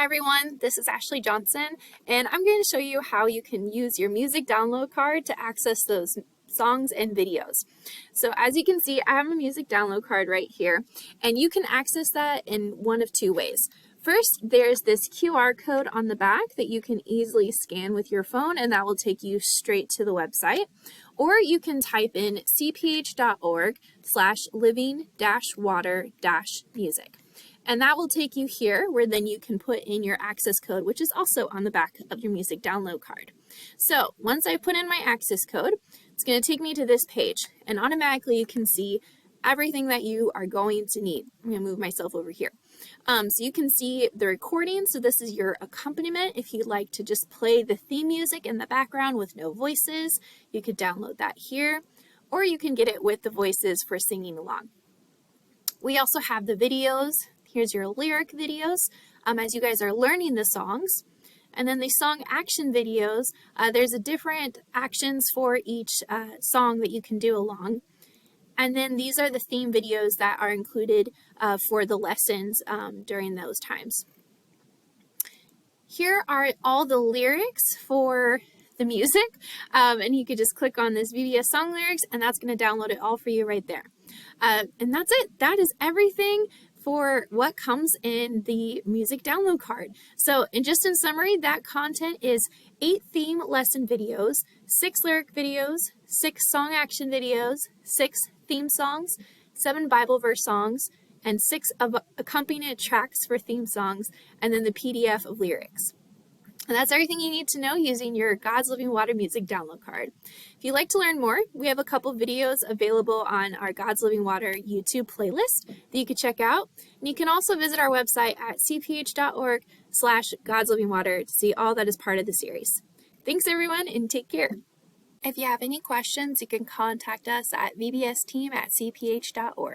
Hi everyone, this is Ashley Johnson, and I'm going to show you how you can use your music download card to access those songs and videos. So as you can see, I have a music download card right here, and you can access that in one of two ways. First, there's this QR code on the back that you can easily scan with your phone, and that will take you straight to the website. Or you can type in cph.org/living-water-music. And that will take you here where then you can put in your access code, which is also on the back of your music download card. So once I put in my access code, it's going to take me to this page, and automatically you can see everything that you are going to need. I'm going to move myself over here. So you can see the recording. So this is your accompaniment. If you'd like to just play the theme music in the background with no voices, you could download that here, or you can get it with the voices for singing along. We also have the videos. Here's your lyric videos as you guys are learning the songs. And then the song action videos, there's a different actions for each song that you can do along. And then these are the theme videos that are included for the lessons during those times. Here are all the lyrics for the music, and you could just click on this VBS song lyrics, and that's going to download it all for you right there. And that's it. That is everything for what comes in the music download card. So, and just in summary, that content is 8 theme lesson videos, 6 lyric videos, 6 song action videos, 6 theme songs, 7 Bible verse songs, and 6 of accompaniment tracks for theme songs, and then the PDF of lyrics. And that's everything you need to know using your God's Living Water music download card. If you'd like to learn more, we have a couple videos available on our God's Living Water YouTube playlist that you can check out. And you can also visit our website at cph.org/God's Living Water to see all that is part of the series. Thanks everyone, and take care. If you have any questions, you can contact us at vbsteam@cph.org.